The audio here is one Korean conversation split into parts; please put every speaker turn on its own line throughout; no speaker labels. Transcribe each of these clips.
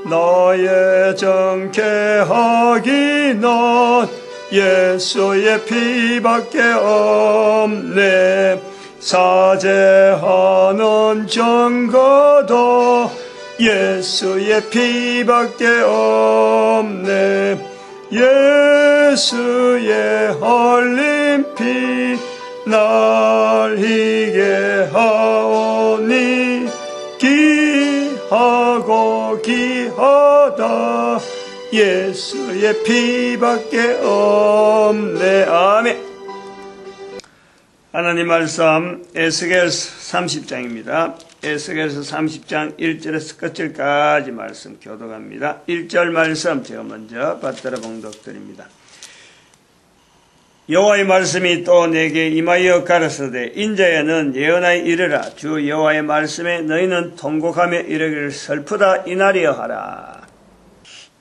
나의 정케하기는 예수의 피밖에 없네. 사죄하는 증거도 예수의 피밖에 없네. 예수의 흘린 피 날 희게 하오니 기하고 기하다 예수의 피밖에 없네. 아멘. 하나님 말씀 에스겔서 30장입니다. 에스겔서 30장 1절에서 끝절까지 말씀 교독합니다. 1절 말씀 제가 먼저 받들어 봉독드립니다. 여호와의 말씀이 또 내게 임하여 가라사대 인자야 넌 예언하여 이르라. 주 여호와의 말씀에 너희는 통곡하며 이르기를 슬프다 이날이여 하라.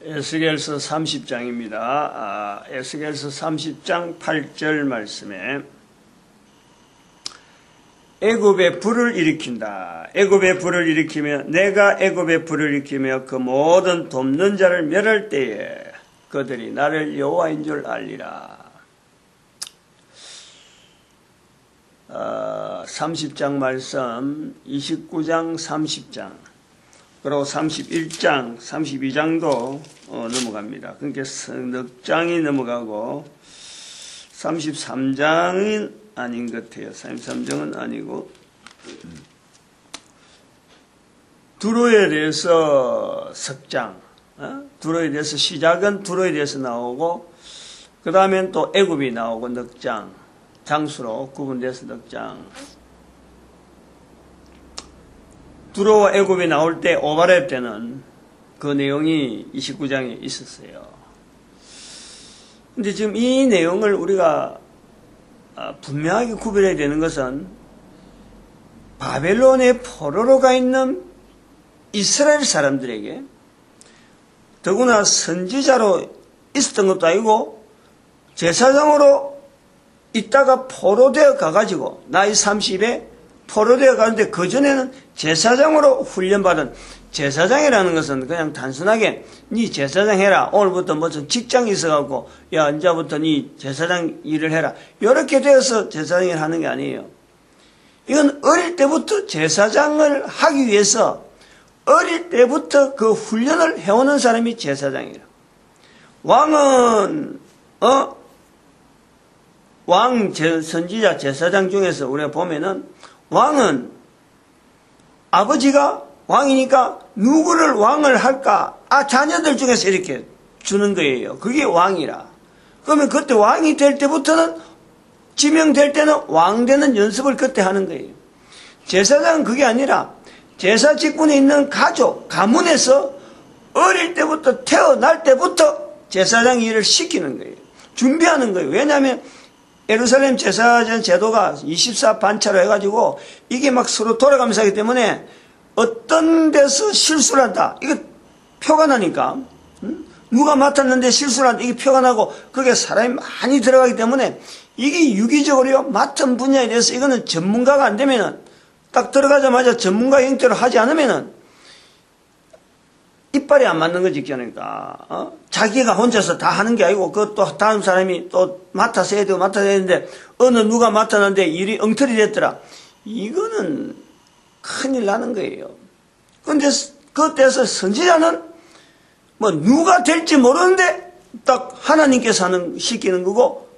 에스겔서 30장입니다. 에스겔서 30장 8절 말씀에 애굽에 불을 일으킨다. 애굽에 불을 일으키며 내가 애굽에 불을 일으키며 그 모든 돕는 자를 멸할 때에 그들이 나를 여호와인 줄 알리라. 30장 말씀 29장 30장 그리고 31장 32장도 넘어갑니다. 그러니까 넉 장이 넘어가고 33장은 아닌 것 같아요. 33장은 아니고 두로에 대해서 석장, 두로에 대해서 시작은 두로에 대해서 나오고 그 다음엔 또 애굽이 나오고 넉 장, 장수로 구분돼서 넉 장. 두로와 애굽이 나올 때 오바렙 때는 그 내용이 29장에 있었어요. 근데 지금 이 내용을 우리가 분명하게 구별해야 되는 것은 바벨론의 포로로 가 있는 이스라엘 사람들에게 더구나 선지자로 있었던 것도 아니고 제사장으로 있다가 포로되어 가가지고 나이 30에 포로되어 가는데 그전에는 제사장으로 훈련받은, 제사장이라는 것은 그냥 단순하게 니 제사장 해라, 오늘부터 무슨 직장이 있어갖고 야 이제부터 니 제사장 일을 해라 이렇게 되어서 제사장 일을 하는 게 아니에요. 이건 어릴 때부터 제사장을 하기 위해서 어릴 때부터 그 훈련을 해오는 사람이 제사장이라. 왕은 왕 선지자 제사장 중에서 우리가 보면은 왕은 아버지가 왕이니까 누구를 왕을 할까? 자녀들 중에서 이렇게 주는 거예요. 그게 왕이라. 그러면 그때 왕이 될 때부터는 지명될 때는 왕 되는 연습을 그때 하는 거예요. 제사장은 그게 아니라 제사 직분에 있는 가족, 가문에서 어릴 때부터 태어날 때부터 제사장 일을 시키는 거예요. 준비하는 거예요. 왜냐하면 예루살렘 제사장 제도가 24반차로 해가지고 이게 막 서로 돌아가면서 하기 때문에 어떤 데서 실수를 한다. 이거 표가 나니까. 누가 맡았는데 실수를 한다. 이게 표가 나고 그게 사람이 많이 들어가기 때문에 이게 유기적으로 맡은 분야에 대해서 이거는 전문가가 안 되면은 딱 들어가자마자 전문가 형태로 하지 않으면은 이빨이 안 맞는 거지, 그러니까. 자기가 혼자서 다 하는 게 아니고, 그것도 다음 사람이 또 맡아서 해야 되고, 맡아서 해야 되는데, 어느 누가 맡았는데 일이 엉터리 됐더라. 이거는 큰일 나는 거예요. 근데 그때서 선지자는 뭐 누가 될지 모르는데, 딱 하나님께서 시키는 거고,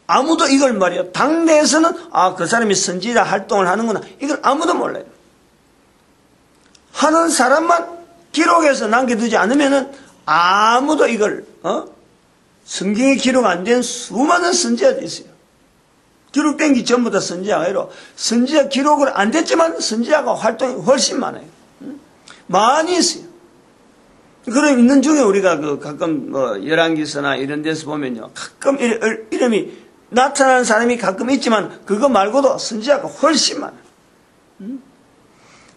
아무도 이걸 말이야. 당내에서는, 그 사람이 선지자 활동을 하는구나. 이걸 아무도 몰라요. 하는 사람만 기록해서 남겨두지 않으면은 아무도 이걸, 성경에 기록 안 된 수많은 선지자도 있어요. 기록된 게 전부 다 선지자가 아니라 선지자 기록을 안 됐지만 선지자가 활동이 훨씬 많아요. 많이 있어요. 그런 있는 중에 우리가 가끔 열왕기서나 이런 데서 보면요. 가끔 이름이 나타나는 사람이 가끔 있지만 그거 말고도 선지자가 훨씬 많아요.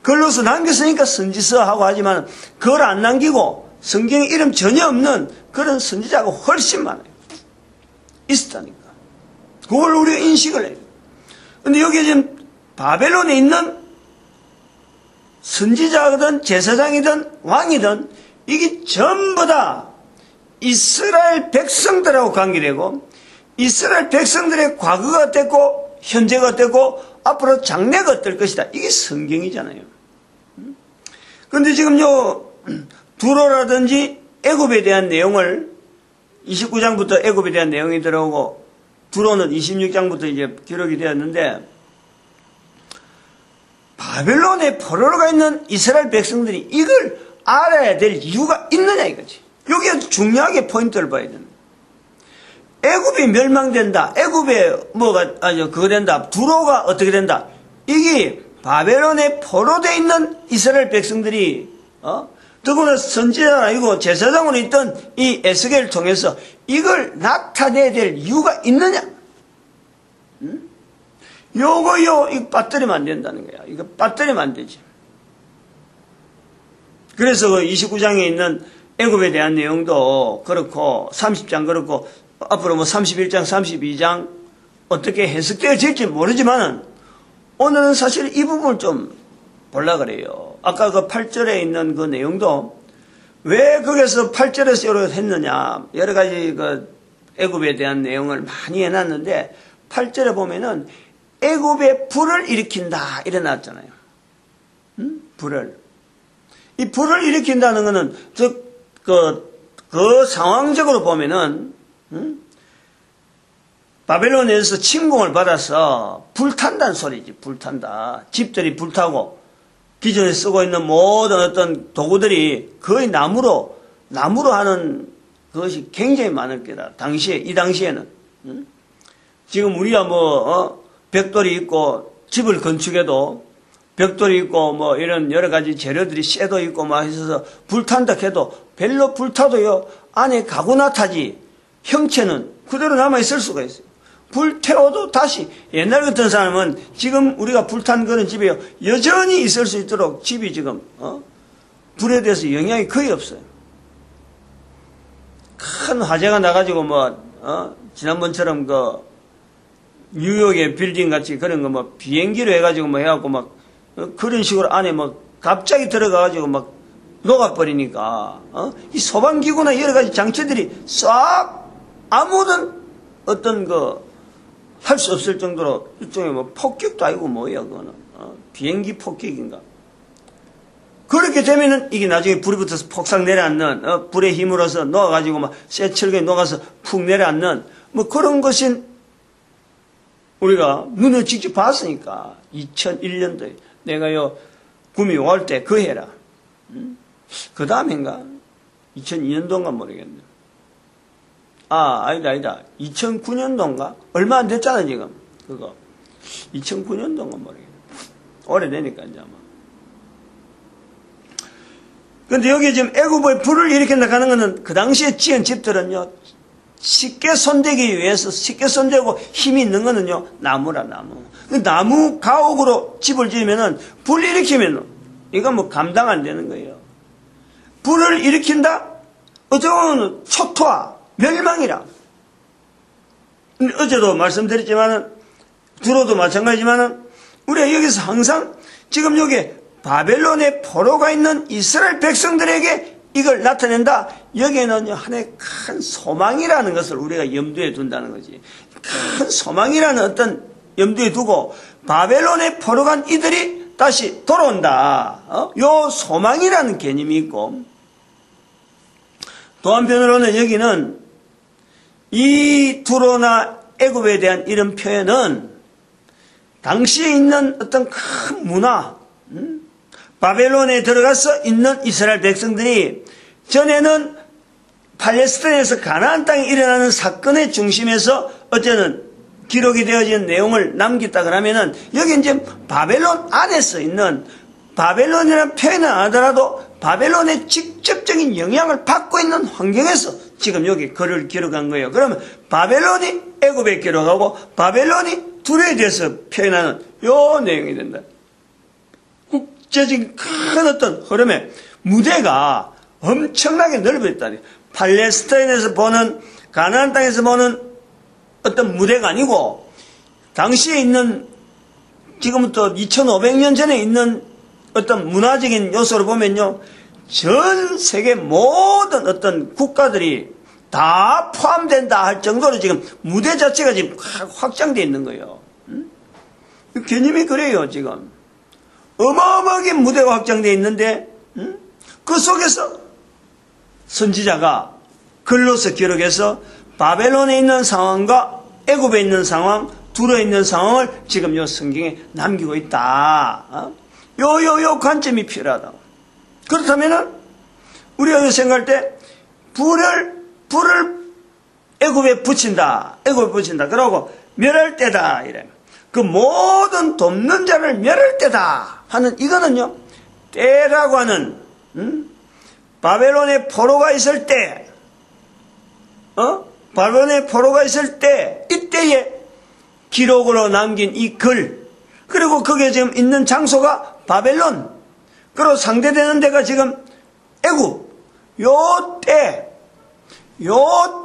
글로서 남겼으니까 선지서 하고 하지만 그걸 안 남기고 성경에 이름 전혀 없는 그런 선지자가 훨씬 많아요. 있었다니까. 그걸 우리가 인식을 해요. 근데 여기 지금 바벨론에 있는 선지자든 제사장이든 왕이든 이게 전부 다 이스라엘 백성들하고 관계되고 이스라엘 백성들의 과거가 어땠고 현재가 어땠고 앞으로 장래가 어떨 것이다. 이게 성경이잖아요. 그런데 지금 두로라든지 애굽에 대한 내용을 29장부터 애굽에 대한 내용이 들어오고 두로는 26장부터 이제 기록이 되었는데 바벨론에 포로가 있는 이스라엘 백성들이 이걸 알아야 될 이유가 있느냐 이거지. 여기에 중요하게 포인트를 봐야 되는. 애굽이 멸망된다. 애굽에 그거 된다. 두로가 어떻게 된다. 이게 바벨론에 포로되어 있는 이스라엘 백성들이 더구나 선지자가 아니고 제사장으로 있던 이 에스겔을 통해서 이걸 나타내야 될 이유가 있느냐? 이거 빠뜨리면 안 된다는 거야. 이거 빠뜨리면 안 되지. 그래서 그 29장에 있는 애굽에 대한 내용도 그렇고 30장 그렇고 앞으로 31장, 32장 어떻게 해석되어질지 모르지만은 오늘은 사실 이 부분을 좀 보려고 그래요. 아까 그 8절에 있는 그 내용도 왜 거기서 8절에서 이렇게 했느냐. 여러 가지 그 애굽에 대한 내용을 많이 해놨는데 8절에 보면은 애굽에 불을 일으킨다 일어났잖아요. 불을. 이 불을 일으킨다는 거는 그 상황적으로 보면은 바벨론에서 침공을 받아서 불탄다는 소리지. 불탄다. 집들이 불타고 기존에 쓰고 있는 모든 어떤 도구들이 거의 나무로 하는 그것이 굉장히 많을 거다. 이 당시에는. 지금 우리가 벽돌이 있고 집을 건축해도 벽돌이 있고 이런 여러 가지 재료들이 쇠도 있고 있어서 불탄다 해도 별로 불타도요 안에 가구나 타지 형체는 그대로 남아있을 수가 있어요. 불태워도 다시 옛날 같은 사람은 지금 우리가 불탄 그런 집에 여전히 있을 수 있도록 집이 지금 불에 대해서 영향이 거의 없어요. 큰 화재가 나가지고 지난번처럼 뉴욕의 빌딩 같이 그런 거 비행기로 해가지고 해갖고 그런 식으로 안에 갑자기 들어가가지고 녹아버리니까 이 소방기구나 여러 가지 장치들이 싹 아무런 어떤 할 수 없을 정도로 일종의 폭격도 아니고 뭐야 그거는 비행기 폭격인가. 그렇게 되면은 이게 나중에 불이 붙어서 폭삭 내려앉는 불의 힘으로서 녹아가지고 쇠 철근이 녹아서 푹 내려앉는 그런 것인 우리가 눈을 직접 봤으니까 2001년도에 내가요 구미 올 때 그 해라. 그 다음인가 2002년도인가 모르겠네. 아니다. 2009년도인가? 얼마 안 됐잖아, 지금. 그거. 2009년도인가 모르겠네. 오래되니까, 이제 아마. 근데 여기 지금 애굽의 불을 일으킨다 하는 거는 그 당시에 지은 집들은요, 쉽게 손대기 위해서 쉽게 손대고 힘이 있는 거는요, 나무라, 나무. 나무 가옥으로 집을 지으면은 불 일으키면은, 이거 감당 안 되는 거예요. 불을 일으킨다? 어쩌면 초토화. 멸망이라. 어제도 말씀드렸지만은, 두로도 마찬가지지만은, 우리가 여기서 항상 지금 여기 바벨론에 포로가 있는 이스라엘 백성들에게 이걸 나타낸다. 여기에는 하나의 큰 소망이라는 것을 우리가 염두에 둔다는 거지. 큰 소망이라는 어떤 염두에 두고 바벨론에 포로간 이들이 다시 돌아온다. 요 소망이라는 개념이 있고, 또 한편으로는 여기는 이 두로나 애굽에 대한 이런 표현은 당시에 있는 어떤 큰 문화, 바벨론에 들어가서 있는 이스라엘 백성들이 전에는 팔레스타인에서 가나안 땅에 일어나는 사건의 중심에서 어쨌든 기록이 되어진 내용을 남겼다 그러면은 여기 이제 바벨론 안에서 있는 바벨론이라는 표현을 안 하더라도 바벨론의 직접적인 영향을 받고 있는 환경에서 지금 여기 글을 기록한 거예요. 그러면 바벨론이 애굽에 기록하고 바벨론이 두로에 대해서 표현하는 요 내용이 된다. 국제적인 큰 어떤 흐름의 무대가 엄청나게 넓어졌다. 팔레스타인에서 보는 가나안 땅에서 보는 어떤 무대가 아니고 당시에 있는 지금부터 2500년 전에 있는 어떤 문화적인 요소로 보면요, 전 세계 모든 어떤 국가들이 다 포함된다 할 정도로 지금 무대 자체가 지금 확장되어 있는 거예요. 개념이 그래요, 지금. 어마어마하게 무대가 확장되어 있는데, 그 속에서 선지자가 글로서 기록해서 바벨론에 있는 상황과 애굽에 있는 상황, 둘에 있는 상황을 지금 요 성경에 남기고 있다. 요 관점이 필요하다. 그렇다면은 우리가 생각할 때 불을 애굽에 붙인다. 애굽에 붙인다. 그러고 멸할 때다. 이래. 그 모든 돕는 자를 멸할 때다. 하는 이거는요. 때라고 하는 바벨론의 포로가 있을 때 바벨론의 포로가 있을 때 이때에 기록으로 남긴 이 글, 그리고 거기에 지금 있는 장소가 바벨론, 그리고 상대되는 데가 지금 애굽. 요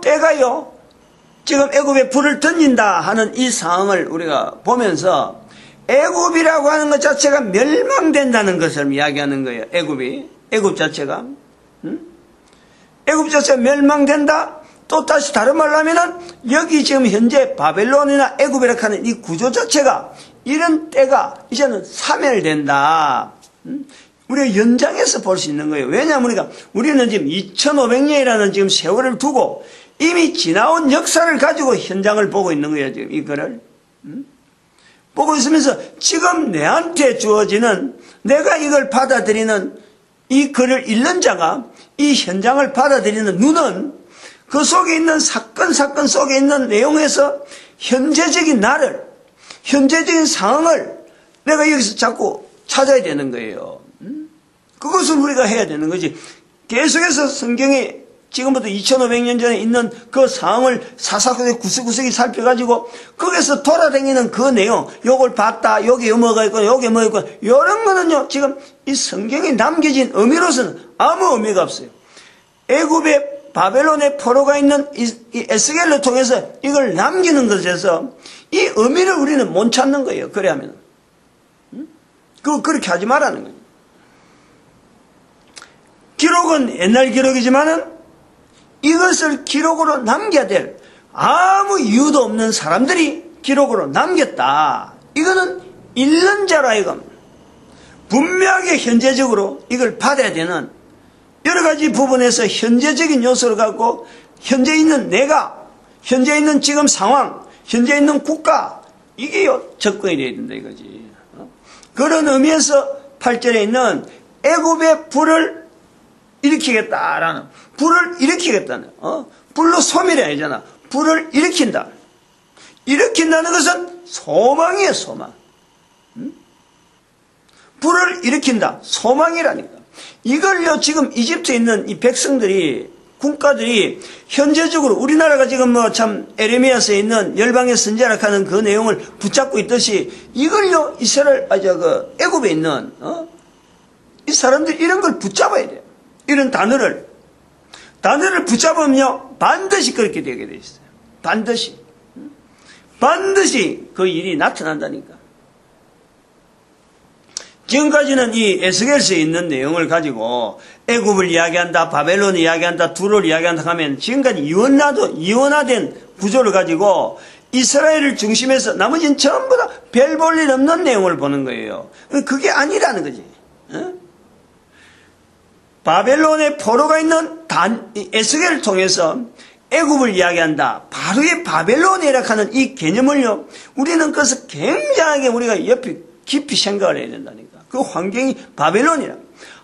때가요 지금 애굽에 불을 던진다 하는 이 상황을 우리가 보면서 애굽이라고 하는 것 자체가 멸망된다는 것을 이야기하는 거예요. 애굽 자체가 애굽 자체가 멸망된다. 또 다시 다른 말로 하면은 여기 지금 현재 바벨론이나 애굽이라고 하는 이 구조 자체가 이런 때가 이제는 사멸된다. 우리가 연장해서 볼 수 있는 거예요. 왜냐하면 우리는 지금 2500년이라는 지금 세월을 두고 이미 지나온 역사를 가지고 현장을 보고 있는 거예요. 지금 이거를 보고 있으면서 지금 내한테 주어지는, 내가 이걸 받아들이는, 이 글을 읽는 자가 이 현장을 받아들이는 눈은 그 속에 있는 사건 속에 있는 내용에서 현재적인 나를, 현재적인 상황을 내가 여기서 자꾸 찾아야 되는 거예요. 그것을 우리가 해야 되는 거지. 계속해서 성경에 지금부터 2500년 전에 있는 그 상황을 사사건의 구석구석이 살펴가지고 거기서 돌아다니는 그 내용, 요걸 봤다, 여기 뭐가 있고 여기 뭐 있고, 이런 거는요 지금 이 성경에 남겨진 의미로서는 아무 의미가 없어요. 애굽의 바벨론의 포로가 있는 이 에스겔을 통해서 이걸 남기는 것에서 이 의미를 우리는 못 찾는 거예요. 그래 하면 그렇게 하지 말라는 거예요. 기록은 옛날 기록이지만은 이것을 기록으로 남겨야 될 아무 이유도 없는 사람들이 기록으로 남겼다. 이거는 읽는 자로 하여금 분명하게 현재적으로 이걸 받아야 되는 여러 가지 부분에서 현재적인 요소를 갖고 현재 있는 내가, 현재 있는 지금 상황, 현재 있는 국가, 이게 접근이 돼야 된다 이거지. 그런 의미에서 8절에 있는 애굽의 불을 일으키겠다라는, 불을 일으키겠다는, 불로 소멸이 아니잖아. 불을 일으킨다. 일으킨다는 것은 소망이에요, 소망. 불을 일으킨다. 소망이라니까. 이걸요, 지금 이집트에 있는 이 백성들이, 군가들이 현재적으로 우리나라가 지금 참 에레미야서에 있는 열방의 선지자라 하는 그 내용을 붙잡고 있듯이 이걸요, 애굽에 있는, 이 사람들이 이런 걸 붙잡아야 돼요. 이런 단어를 붙잡으면요, 반드시 그렇게 되게 돼 있어요. 반드시 그 일이 나타난다니까. 지금까지는 이 에스겔서에 있는 내용을 가지고 애굽을 이야기한다, 바벨론을 이야기한다, 두를 이야기한다 하면 지금까지 이원화된 구조를 가지고 이스라엘을 중심해서 나머지는 전부 다 별 볼 일 없는 내용을 보는 거예요. 그게 아니라는 거지. 바벨론의 포로가 있는 에스겔을 통해서 애굽을 이야기한다. 바로의 바벨론이라고 하는 이 개념을요, 우리는 그것을 굉장하게 우리가 옆에 깊이 생각을 해야 된다니까. 그 환경이 바벨론이라.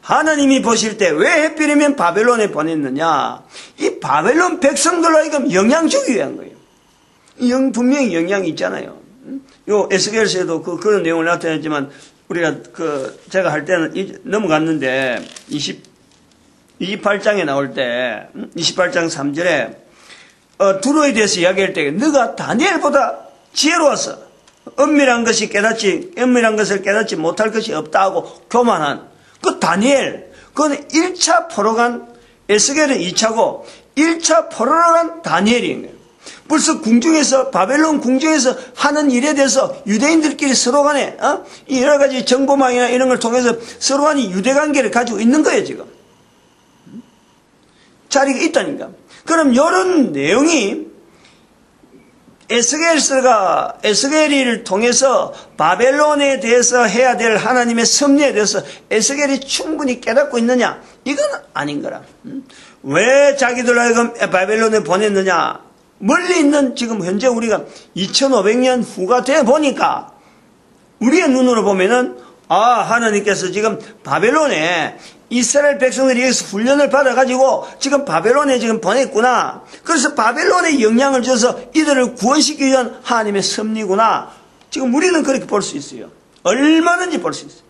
하나님이 보실 때 왜 하필이면 바벨론에 보냈느냐? 이 바벨론 백성들로 하여금 영향 주기 위한 거예요. 분명히 영향이 있잖아요. 요 에스겔서에도 그런 내용을 나타냈지만 우리가 제가 할 때는 넘어갔는데 28장에 나올 때 28장 3절에 두로에 대해서 이야기할 때 너가 다니엘보다 지혜로워서 은밀한 것을 깨닫지 못할 것이 없다 하고 교만한 그 다니엘, 그건 1차 포로 간 에스겔은 2차고 1차 포로로 간 다니엘인 거예요. 벌써 궁중에서, 바벨론 궁중에서 하는 일에 대해서 유대인들끼리 서로 간에, 이 여러 가지 정보망이나 이런 걸 통해서 서로 간에 유대 관계를 가지고 있는 거예요, 지금. 자리가 있다니까. 그럼 이런 내용이 에스겔을 통해서 바벨론에 대해서 해야 될 하나님의 섭리에 대해서 에스겔이 충분히 깨닫고 있느냐? 이건 아닌 거라. 왜 자기들 하여금 바벨론에 보냈느냐? 멀리 있는 지금 현재 우리가 2500년 후가 돼 보니까 우리의 눈으로 보면은 하나님께서 지금 바벨론에 이스라엘 백성들이 여기서 훈련을 받아가지고 지금 바벨론에 지금 보냈구나. 그래서 바벨론에 영향을 줘서 이들을 구원시키기 위한 하나님의 섭리구나. 지금 우리는 그렇게 볼 수 있어요. 얼마든지 볼 수 있어요.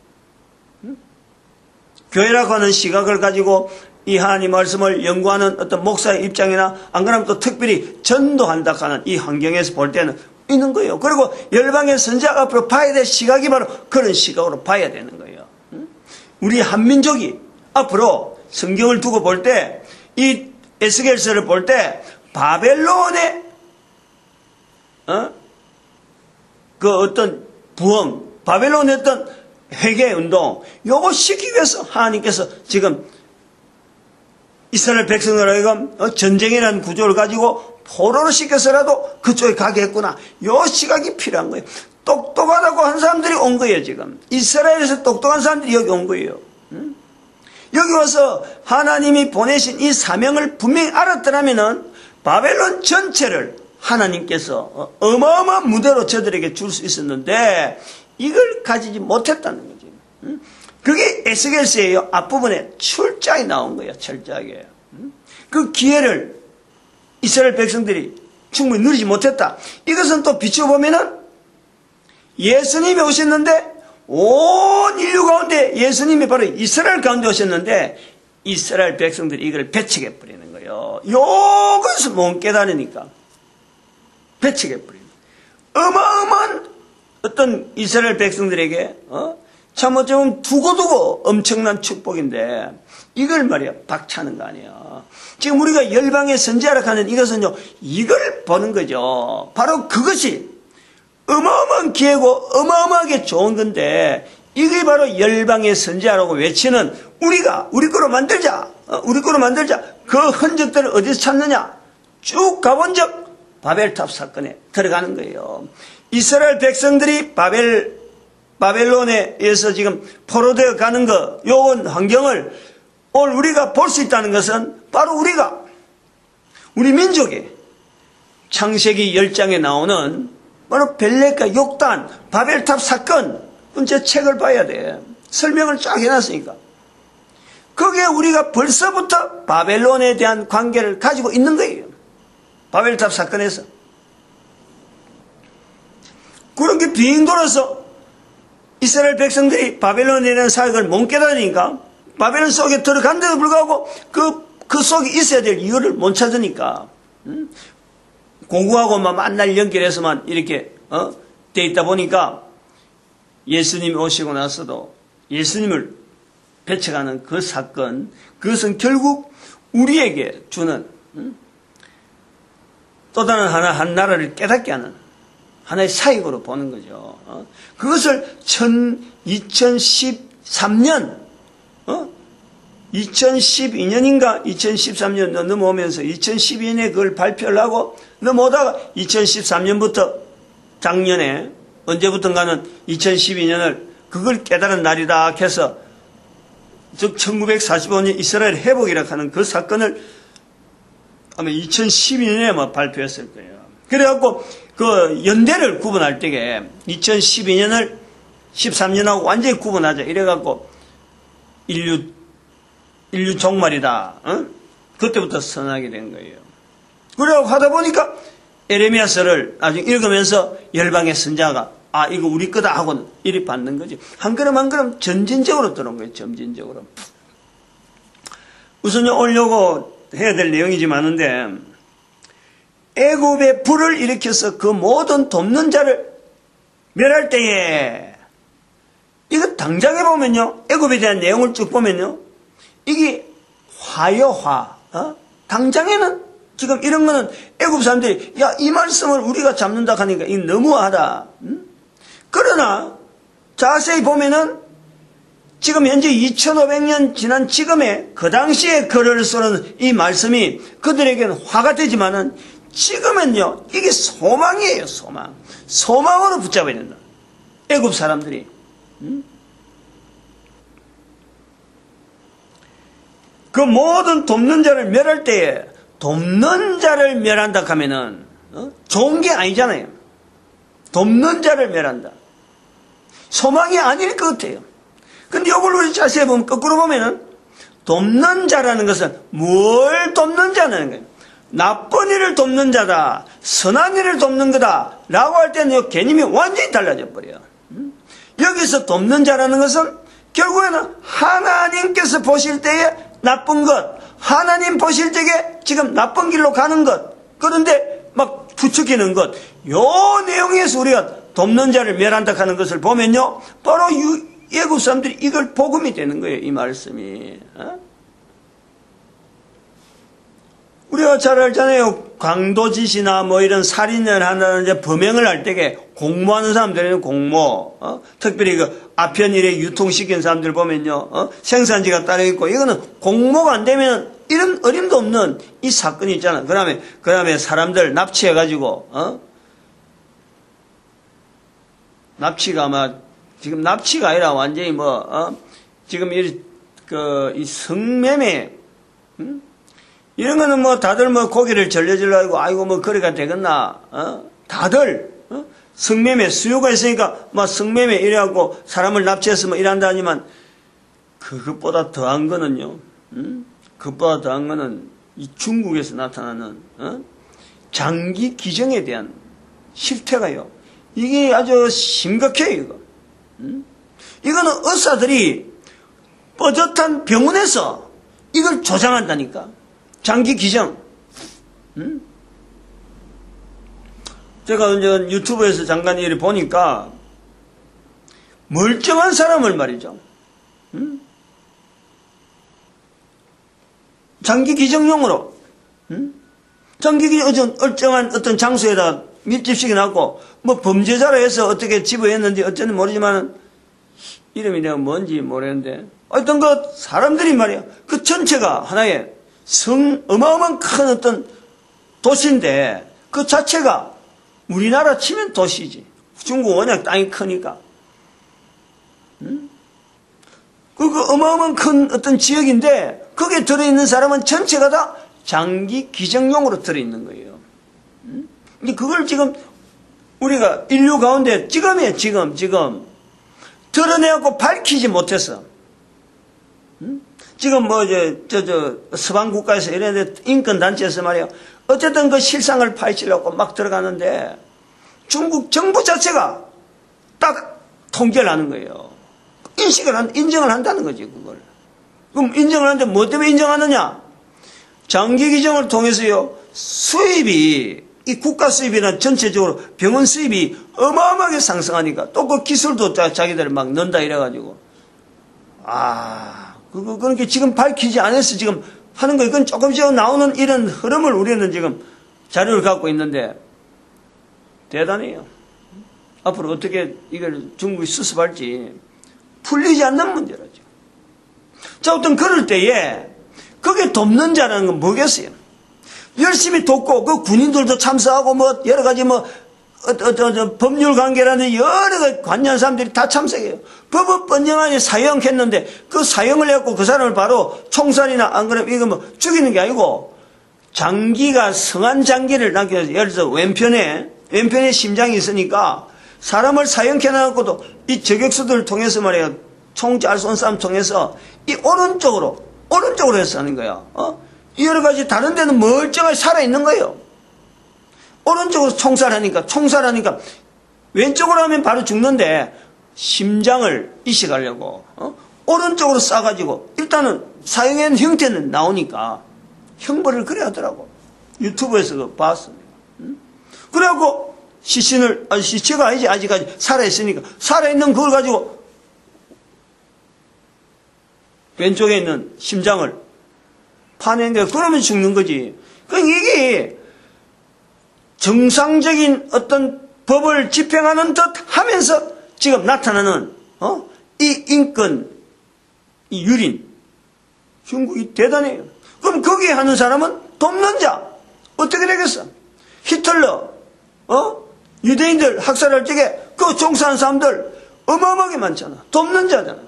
교회라고 하는 시각을 가지고 이 하나님 말씀을 연구하는 어떤 목사의 입장이나 안 그러면 또 특별히 전도한다 하는 이 환경에서 볼 때는 있는 거예요. 그리고 열방의 선지자가 앞으로 봐야 될 시각이 바로 그런 시각으로 봐야 되는 거예요. 우리 한민족이 앞으로 성경을 두고 볼 때, 이 에스겔서를 볼 때, 바벨론의, 그 어떤 부흥, 바벨론의 어떤 회개 운동, 요거 시키기 위해서 하나님께서 지금 이스라엘 백성들에게 전쟁이라는 구조를 가지고 포로를 시켜서라도 그쪽에 가게 했구나. 요 시각이 필요한 거예요. 똑똑하다고 한 사람들이 온 거예요, 지금. 이스라엘에서 똑똑한 사람들이 여기 온 거예요. 여기 와서 하나님이 보내신 이 사명을 분명히 알았더라면은 바벨론 전체를 하나님께서 어마어마한 무대로 저들에게 줄 수 있었는데 이걸 가지지 못했다는 거지. 그게 에스겔서예요. 앞부분에 출장이 나온 거예요. 철저하게. 그 기회를 이스라엘 백성들이 충분히 누리지 못했다. 이것은 또 비춰보면은 예수님이 오셨는데 온 인류 가운데 예수님이 바로 이스라엘 가운데 오셨는데 이스라엘 백성들이 이걸 배척해 버리는 거예요. 요것을 못 깨달으니까 배척해 버리는 거예요. 어마어마한 어떤 이스라엘 백성들에게 참 어쩌면 두고두고 엄청난 축복인데 이걸 말이야 박차는 거 아니에요. 지금 우리가 열방의 선지자라 하는 이것은요, 이걸 보는 거죠. 바로 그것이 어마어마한 기회고 어마어마하게 좋은 건데 이게 바로 열방의 선지자라고 외치는 우리가 우리 거로 만들자. 그 흔적들을 어디서 찾느냐? 쭉 가본 적 바벨탑 사건에 들어가는 거예요. 이스라엘 백성들이 바벨론에 의해서 지금 포로되어 가는 거, 요런 환경을 오늘 우리가 볼 수 있다는 것은 바로 우리 민족의 창세기 10장에 나오는 바로 벨렉과 욕단, 바벨탑 사건, 제 책을 봐야 돼. 설명을 쫙 해놨으니까. 거기에 우리가 벌써부터 바벨론에 대한 관계를 가지고 있는 거예요. 바벨탑 사건에서. 그렇게 빙 돌아서 이스라엘 백성들이 바벨론에 대한 사역을 못 깨달으니까 바벨론 속에 들어간데도 불구하고 그 속에 있어야 될 이유를 못 찾으니까 공부하고 만날 연결해서만 이렇게 돼 있다 보니까 예수님이 오시고 나서도 예수님을 배척하는 그 사건, 그것은 결국 우리에게 주는 또 다른 한 나라를 깨닫게 하는 하나의 사역으로 보는 거죠. 그것을 2013년 2012년인가 2013년 넘어오면서 2012년에 그걸 발표를 하고 넘어오다가 2013년부터 작년에 언제부턴가는 2012년을 그걸 깨달은 날이다 해서 즉 1945년 이스라엘 회복이라고 하는 그 사건을 아마 2012년에 아마 발표했을 거예요. 그래갖고 그 연대를 구분할 때에 2012년을 13년하고 완전히 구분하자 이래갖고 인류 종말이다. 그때부터 선언하게 된 거예요. 그래갖고 하다 보니까 에레미야서를 나중에 읽으면서 열방의 선자가 이거 우리 거다 하고는 이리 받는 거지. 한 걸음 한 걸음 점진적으로 들어온 거예요. 점진적으로. 우선요 오늘 요거 해야 될 내용이지 많은데 애굽의 불을 일으켜서 그 모든 돕는 자를 멸할 때에 이거 당장에 보면요 애굽에 대한 내용을 쭉 보면요 이게 화요화 당장에는 지금 이런 거는 애굽 사람들이 야, 이 말씀을 우리가 잡는다 하니까 이 너무하다. 그러나 자세히 보면은 지금 현재 2500년 지난 지금의 그 당시에 글을 쓰는 이 말씀이 그들에게는 화가 되지만은 지금은요, 이게 소망이에요, 소망. 소망으로 붙잡아야 된다. 애굽 사람들이. 그 모든 돕는 자를 멸할 때에 돕는 자를 멸한다 하면은 좋은 게 아니잖아요. 돕는 자를 멸한다. 소망이 아닐 것 같아요. 근데 이걸 우리 자세히 보면 거꾸로 보면은 돕는 자라는 것은 뭘 돕는 자는 거예요. 나쁜 일을 돕는 자다, 선한 일을 돕는 거다 라고 할 때는 이 개념이 완전히 달라져 버려요. 여기서 돕는 자라는 것은 결국에는 하나님께서 보실 때에 나쁜 것, 하나님 보실 때에 지금 나쁜 길로 가는 것, 그런데 막 부추기는 것, 요 내용에서 우리가 돕는 자를 멸한다 하는 것을 보면요, 바로 애굽 사람들이 이걸 복음이 되는 거예요, 이 말씀이. 우리가 잘 알잖아요. 강도짓이나 뭐 이런 살인을 하는 이제 범행을 할 때에 공모하는 사람들은 공모, 특별히 그 아편일에 유통시킨 사람들 보면요, 생산지가 따로 있고, 이거는 공모가 안 되면 이런 어림도 없는 이 사건이 있잖아. 그 다음에 사람들 납치해가지고, 납치가 아마, 지금 납치가 아니라 완전히 지금 이 성매매, 이런 거는 뭐 다들 뭐 고기를 절려주려고 아이고 뭐 거리가 되겠나, 다들, 성매매 수요가 있으니까 막 성매매 이래갖고 사람을 납치해서 뭐 일한다니만 그것보다 더한 거는요, 그것보다 더한 거는 이 중국에서 나타나는, 장기 기증에 대한 실태가요. 이게 아주 심각해요, 이거. 이거는 의사들이 뻗젓한 병원에서 이걸 조장한다니까. 장기 기증. 제가 이제 유튜브에서 잠깐 이렇게 보니까 멀쩡한 사람을 말이죠. 장기 기증용으로. 장기 기증 얼쩡한 어떤 장소에다 밀집시켜놨고 뭐 범죄자로 해서 어떻게 집어했는지 어쨌든 모르지만 이름이 내가 뭔지 모르겠는데 어떤 그 사람들이 말이야 그 전체가 하나의 어마어마한 큰 어떤 도시인데 그 자체가 우리나라 치면 도시지. 중국 워낙 땅이 크니까. 그 어마어마한 큰 어떤 지역인데 거기에 들어있는 사람은 전체가 다 장기 기증용으로 들어있는 거예요. 근데 그걸 지금 우리가 인류 가운데 지금이에요. 지금 드러내고 밝히지 못해서. 지금 뭐 서방 국가에서 이런 인권 단체에서 말이에요. 어쨌든 그 실상을 파헤치려고 막 들어가는데 중국 정부 자체가 딱 통제를 하는 거예요. 인정을 한다는 거지, 그걸. 그럼 인정을 하는데 뭐 때문에 인정하느냐? 장기 기증을 통해서요, 수입이, 이 국가 수입이나 전체적으로 병원 수입이 어마어마하게 상승하니까 또 그 기술도 자기들 막 넣는다 이래가지고. 그러니까 지금 밝히지 않아서 지금 하는 거, 이건 조금씩 나오는 이런 흐름을 우리는 지금 자료를 갖고 있는데, 대단해요. 앞으로 어떻게 이걸 중국이 수습할지 풀리지 않는 문제라죠. 자, 어떤 그럴 때에, 그게 돕는 자라는 건 뭐겠어요? 열심히 돕고, 그 군인들도 참석하고, 뭐, 여러 가지 법률 관계라는 여러 가지 관련 사람들이 다 참석해요. 법을 번영하니 사형했는데 그 사형을 해갖고 그 사람을 바로 총살이나 안 그러면 이거 뭐 죽이는 게 아니고 장기가 성한 장기를 남겨서 예를 들어서 왼편에 심장이 있으니까 사람을 사형해놔갖고도 이 저격수들을 통해서 말이에요. 총잘 쏜 사람 통해서 이 오른쪽으로 해서 하는 거야. 여러 가지 다른 데는 멀쩡하게 살아있는 거예요. 오른쪽으로 총살하니까 왼쪽으로 하면 바로 죽는데 심장을 이식하려고 오른쪽으로 쏴가지고 일단은 사형한 형태는 나오니까 형벌을 그래 하더라고. 유튜브에서 그거 봤습니다. 그래갖고 시체가 아니지, 아직까지 살아있으니까 살아있는 그걸 가지고 왼쪽에 있는 심장을 파낸 게 그러면 죽는 거지. 그러니까 이게 정상적인 어떤 법을 집행하는 듯 하면서 지금 나타나는, 이 인권, 이 유린. 중국이 대단해요. 그럼 거기에 하는 사람은 돕는 자. 어떻게 되겠어? 히틀러, 유대인들 학살할 적에 그 종사한 사람들 어마어마하게 많잖아. 돕는 자잖아.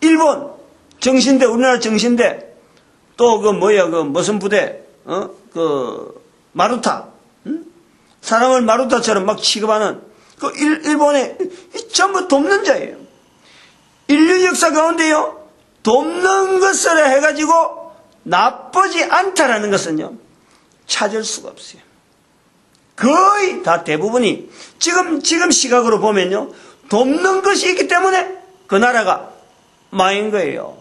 일본, 정신대, 우리나라 정신대, 또 무슨 부대, 마루타, 사람을 마루타처럼 막 취급하는 그 일본의 전부 돕는 자예요. 인류 역사 가운데요, 돕는 것을 해가지고 나쁘지 않다라는 것은요, 찾을 수가 없어요. 거의 다 대부분이 지금 시각으로 보면요, 돕는 것이 있기 때문에 그 나라가 망한 거예요.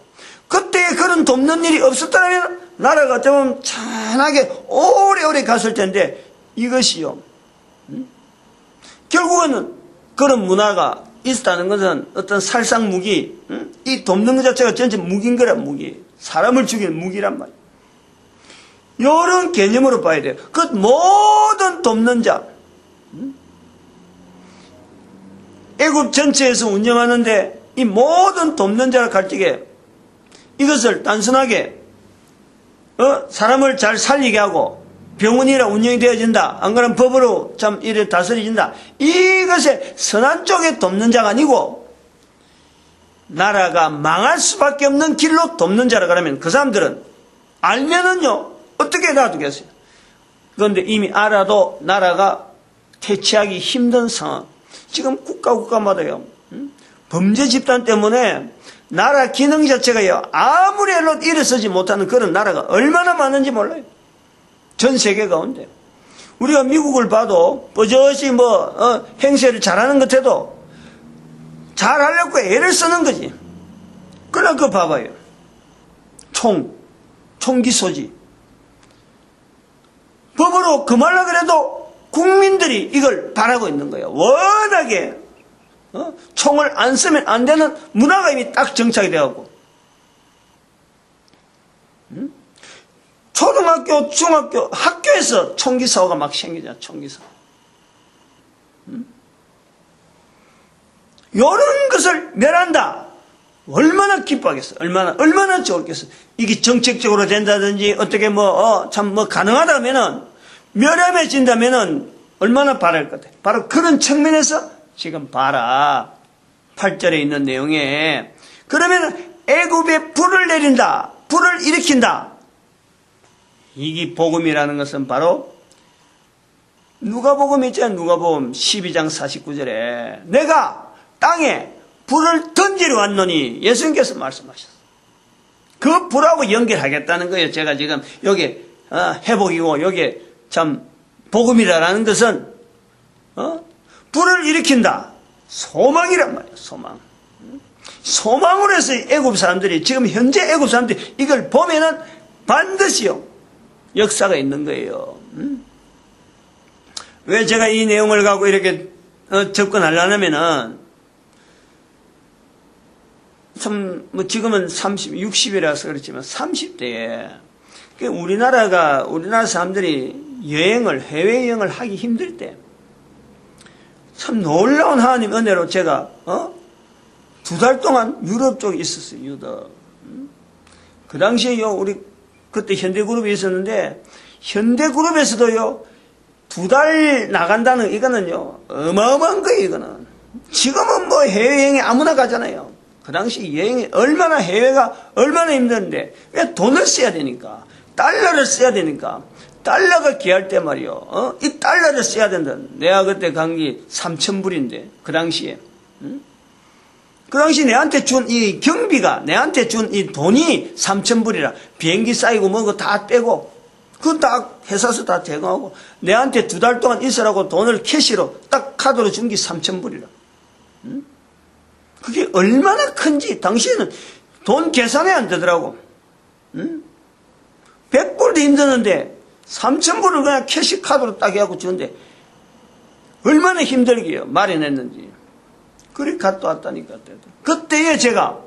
그때 그런 돕는 일이 없었다면 나라가 좀 찬하게 오래오래 갔을 텐데 이것이요, 결국에는 그런 문화가 있었다는 것은 어떤 살상 무기, 이 돕는 것 자체가 전체 무기인 거란 무기, 사람을 죽이는 무기란 말이에요. 이런 개념으로 봐야 돼요. 그 모든 돕는 자, 애굽 전체에서 운영하는데 이 모든 돕는 자를 갈 적에 이것을 단순하게 사람을 잘 살리게 하고 병원이라 운영이 되어진다, 안 그러면 법으로 참 이래 다스려진다, 이것의 선한 쪽에 돕는 자가 아니고 나라가 망할 수밖에 없는 길로 돕는 자라 그러면 그 사람들은 알면은요 어떻게 놔두겠어요. 그런데 이미 알아도 나라가 퇴치하기 힘든 상황. 지금 국가마다요, 범죄 집단 때문에 나라 기능 자체가요, 아무리 일어서지 못하는 그런 나라가 얼마나 많은지 몰라요. 전 세계 가운데. 우리가 미국을 봐도 버젓이 행세를 잘하는 것 해도 잘하려고 애를 쓰는 거지. 그러나 그거 봐봐요. 총기 소지. 법으로 금하려고 그래도 국민들이 이걸 바라고 있는 거예요. 워낙에 총을 안 쓰면 안 되는 문화가 이미 딱 정착이 되어갖고, 초등학교, 중학교, 학교에서 총기 사고가 막 생기잖아. 총기 사고. 이런 것을 멸한다. 얼마나 기뻐하겠어. 얼마나 좋겠어. 이게 정책적으로 된다든지 어떻게 가능하다면은, 멸함해진다면은 얼마나 바랄 것 같아. 바로 그런 측면에서 지금 봐라. 8절에 있는 내용에, 그러면 애굽에 불을 내린다. 불을 일으킨다. 이게 복음이라는 것은 바로 누가복음 있잖아요. 누가복음 12장 49절에 내가 땅에 불을 던지러 왔노니 예수님께서 말씀하셨어요. 그 불하고 연결하겠다는 거예요. 제가 지금 여기 회복이고 여기 참 복음이라는 것은 불을 일으킨다. 소망이란 말이에요. 소망으로 해서 애굽 사람들이, 지금 현재 애굽 사람들이 이걸 보면은 반드시요 역사가 있는 거예요. 왜 제가 이 내용을 갖고 이렇게 접근하려면은 참 지금은 60이라서 그렇지만 30대에 우리나라 사람들이 해외여행을 하기 힘들 때 참 놀라운 하나님 은혜로 제가 2달 동안 유럽 쪽에 있었어요. 유럽. 그 당시에요, 우리 그때 현대그룹이 있었는데, 현대그룹에서도요, 2달 나간다는 이거는요, 어마어마한 거예요, 이거는. 지금은 해외여행에 아무나 가잖아요. 그 당시 여행이 해외가 얼마나 힘든데, 왜 돈을 써야 되니까, 달러를 써야 되니까, 달러가 귀할 때 말이요, 이 달러를 써야 된다. 내가 그때 간 게 3,000불인데, 그 당시에. 그 당시 내한테 준 이 경비가, 내한테 준 이 돈이 3,000불이라. 비행기 쌓이고 그거 다 빼고, 그건 다 회사에서 다 제공하고, 내한테 2달 동안 있으라고 돈을 캐시로 딱 카드로 준 게 3,000불이라. 그게 얼마나 큰지, 당시에는 돈 계산이 안 되더라고. 100불도 힘드는데, 3,000불을 그냥 캐시 카드로 딱 해갖고 주는데, 얼마나 힘들게요. 마련했는지. 그리 갔다 왔다니까. 그때에 제가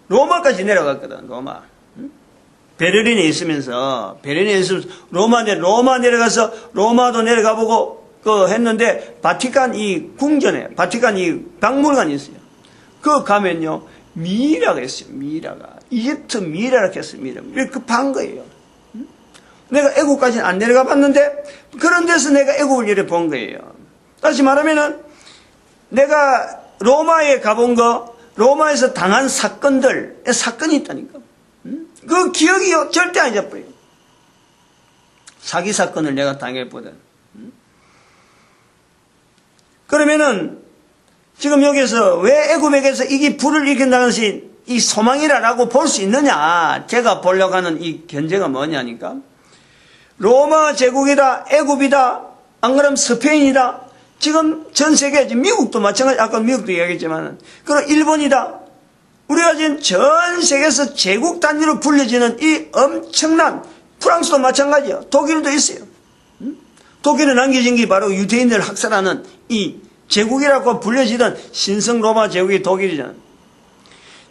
로마까지 내려갔거든. 로마. 베를린에 있으면서 로마 내려가서 로마도 내려가 보고 했는데 바티칸 이 궁전에 바티칸 이 박물관이 있어요. 그 가면요 미이라가 있어요. 미이라가 이집트 미이라가 했어요. 미이라 이렇게 급한 거예요. 내가 애국까지는 안 내려가 봤는데 그런 데서 내가 애국을 이렇게 본 거예요. 다시 말하면은 내가 로마에 가본 거 로마에서 당한 사건이 있다니까. 그 기억이 절대 안 잊어버려요. 사기 사건을 내가 당해보든. 그러면은 지금 여기서 왜 애굽에게서 이게 불을 일으킨다는 것이 이 소망이라고 볼 수 있느냐. 제가 보려고 하는 이 견제가 뭐냐니까. 로마 제국이다, 애굽이다, 안 그러면 스페인이다. 지금 전 세계, 미국도 마찬가지, 아까 미국도 이야기했지만, 그리고 일본이다. 우리가 지금 전 세계에서 제국 단위로 불려지는 이 엄청난, 프랑스도 마찬가지예요. 독일도 있어요. 독일에 남겨진 게 바로 유대인들을 학살하는 이 제국이라고 불려지던 신성 로마 제국이 독일이잖아요.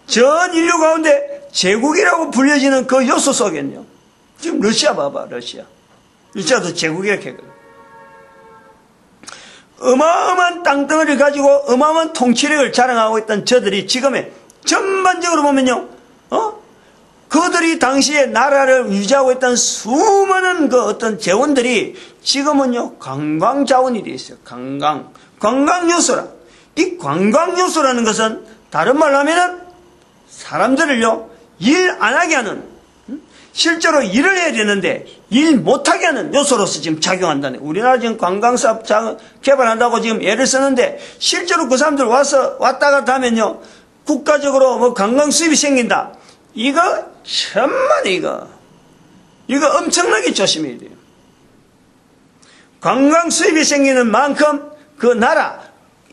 전 인류 가운데 제국이라고 불려지는 그 요소 속에는요. 지금 러시아 봐봐, 러시아도 제국이라고 했거든. 어마어마한 땅덩어리를 가지고 어마어마한 통치력을 자랑하고 있던 저들이 지금의 전반적으로 보면요, 그들이 당시에 나라를 유지하고 있던 수많은 그 어떤 재원들이 지금은요, 관광 자원이 되어 있어요. 관광 요소라. 이 관광 요소라는 것은 다른 말로 하면은 사람들을요, 일 안 하게 하는, 실제로 일을 해야 되는데 일 못하게 하는 요소로서 지금 작용한다네. 우리나라 지금 관광사업 개발한다고 지금 애를 쓰는데 실제로 그 사람들 왔다 갔다 하면요, 국가적으로 뭐 관광 수입이 생긴다. 이거 천만에 이거 엄청나게 조심해야 돼요. 관광 수입이 생기는 만큼 그 나라,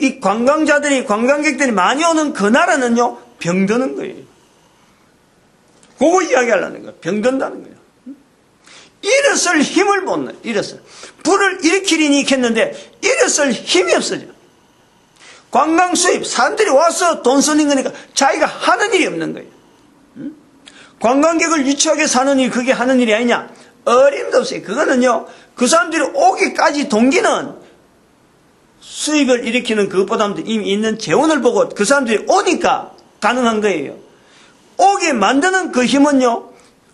이 관광객들이 많이 오는 그 나라는요, 병드는 거예요. 그거 이야기하려는 거예요. 병든다는 거예요. 일어설 힘을 못 내요. 불을 일으키리니 했는데 일어설 힘이 없어져. 관광 수입, 사람들이 와서 돈 쓰는 거니까 자기가 하는 일이 없는 거예요. 관광객을 유치하게 사는 일, 그게 하는 일이 아니냐? 어림도 없어요. 그거는요, 그 사람들이 오기까지 동기는 수입을 일으키는 그것보다도 이미 있는 재원을 보고 그 사람들이 오니까 가능한 거예요. 오게 만드는 그 힘은요,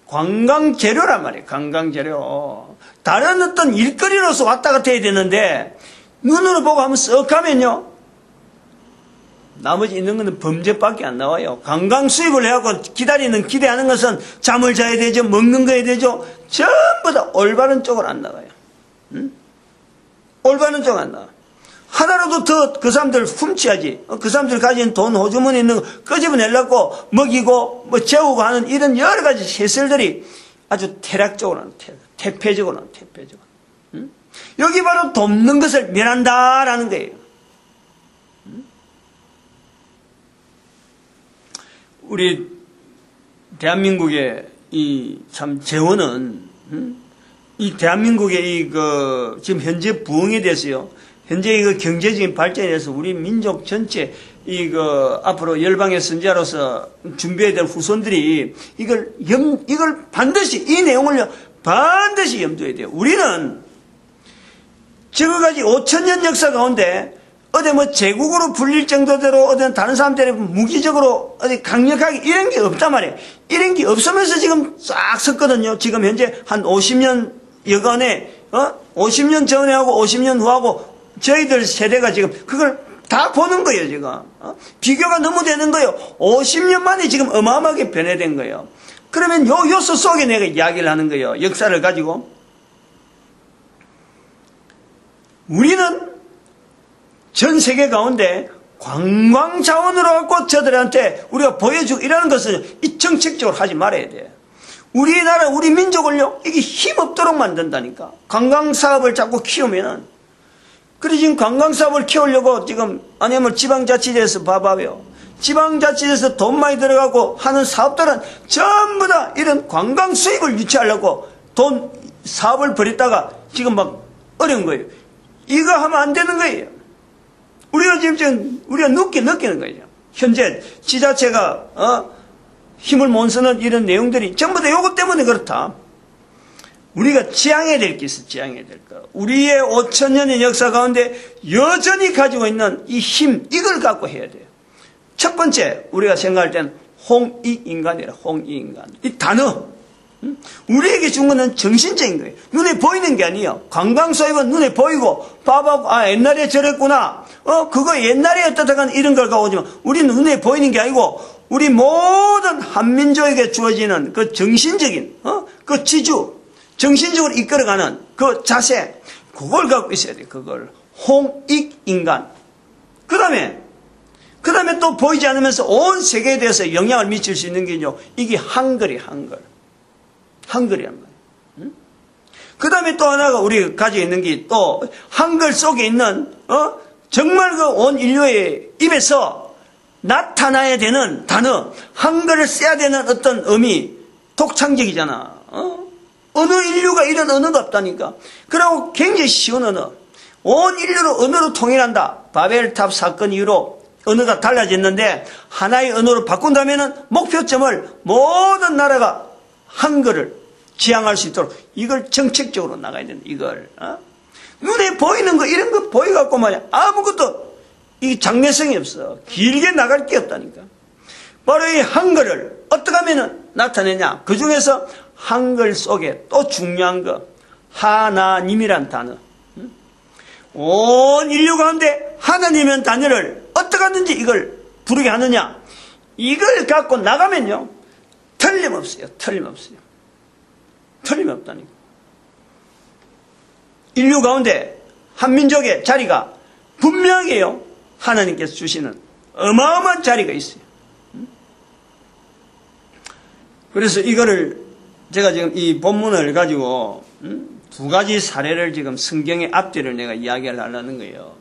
관광재료란 말이에요. 관광재료. 다른 어떤 일거리로서 왔다 갔다 해야 되는데, 눈으로 보고 한번 쓱 가면요, 나머지 있는 것은 범죄밖에 안 나와요. 관광 수입을 해갖고 기대하는 것은 잠을 자야 되죠. 먹는 거 해야 되죠. 전부 다 올바른 쪽으로 안 나가요. 올바른 쪽으로 안 나와. 하나라도 더 그 사람들 훔쳐야지. 그 사람들 가진 돈, 호주머니 있는 거 끄집어내려고 먹이고, 재우고 하는 이런 여러 가지 시설들이 아주 태락적으로 하는, 태폐적으로 하는, 태폐적으로. 여기 바로 돕는 것을 멸한다라는 거예요. 우리 대한민국의 이 참 재원은, 이 대한민국의 지금 현재 부흥에 대해서요, 현재 이거 경제적인 발전에 대해서 우리 민족 전체 앞으로 열방의 선지자로서 준비해야 될 후손들이 이걸 반드시 이 내용을요 반드시 염두해야 돼요. 우리는 지금까지 5,000년 역사 가운데 어디 제국으로 불릴 정도대로 어디 다른 사람들이 무기적으로 어디 강력하게 이런 게 없단 말이에요. 이런 게 없으면서 지금 싹 섰거든요. 지금 현재 한 50년 여간에 50년 전에 하고 50년 후하고 저희들 세대가 지금 그걸 다 보는 거예요, 지금. 비교가 너무 되는 거예요. 50년 만에 지금 어마어마하게 변해된 거예요. 그러면 요 요소 속에 내가 이야기를 하는 거예요. 역사를 가지고. 우리는 전 세계 가운데 관광 자원으로 갖고 저들한테 우리가 보여주고 이러는 것은 이 정책적으로 하지 말아야 돼. 우리나라, 우리 민족을요, 이게 힘없도록 만든다니까. 관광 사업을 자꾸 키우면은. 그래, 지금 관광사업을 키우려고 지금, 아니면 지방자치제에서 봐봐요. 지방자치제에서 돈 많이 들어가고 하는 사업들은 전부 다 이런 관광 수입을 유치하려고 사업을 벌였다가 지금 막 어려운 거예요. 이거 하면 안 되는 거예요. 우리가 지금 우리가 느끼는 거예요. 현재 지자체가, 힘을 못 쓰는 이런 내용들이 전부 다 요것 때문에 그렇다. 우리가 지향해야 될 게 있어. 지향해야 될 거. 우리의 5,000년의 역사 가운데 여전히 가지고 있는 이 힘, 이걸 갖고 해야 돼요. 첫 번째 우리가 생각할 때는 홍익인간이라. 홍익인간. 이 단어, 우리에게 준 거는 정신적인 거예요. 눈에 보이는 게 아니에요. 관광소이면 눈에 보이고 봐봐, 아 옛날에 저랬구나, 그거 옛날에 어떻다간 이런 걸 가오지만 우리는 눈에 보이는 게 아니고 우리 모든 한민족에게 주어지는 그 정신적인 그 지주, 정신적으로 이끌어가는 그 자세, 그걸 갖고 있어야 돼요. 그걸 홍익인간. 그 다음에 또 보이지 않으면서 온 세계에 대해서 영향을 미칠 수 있는 게요, 이게 한글이에요. 한글이란 말이에요. 그 다음에 또 하나가 우리가 가지고 있는 게 또 한글 속에 있는 정말 그 온 인류의 입에서 나타나야 되는 단어, 한글을 써야 되는 어떤 의미, 독창적이잖아. 어느 인류가 이런 언어가 없다니까. 그리고 굉장히 쉬운 언어. 온 인류로 언어로 통일한다. 바벨탑 사건 이후로 언어가 달라졌는데 하나의 언어로 바꾼다면은 목표점을 모든 나라가 한글을 지향할 수 있도록 이걸 정책적으로 나가야 된다. 이걸 눈에 보이는 거 이런 거 보여갖고 말이야 아무것도 이 장래성이 없어. 길게 나갈 게 없다니까. 바로 이 한글을 어떻게 하면 나타내냐. 그 중에서 한글 속에 또 중요한 거, 하나님이란 단어. 온 인류 가운데 하나님이란 단어를 어떻게 하든지 이걸 부르게 하느냐. 이걸 갖고 나가면요, 틀림없어요. 틀림없다니까. 인류 가운데 한민족의 자리가 분명해요. 하나님께서 주시는 어마어마한 자리가 있어요. 그래서 이거를 제가 지금 이 본문을 가지고 두 가지 사례를 지금 성경의 앞뒤를 내가 이야기를 하려는 거예요.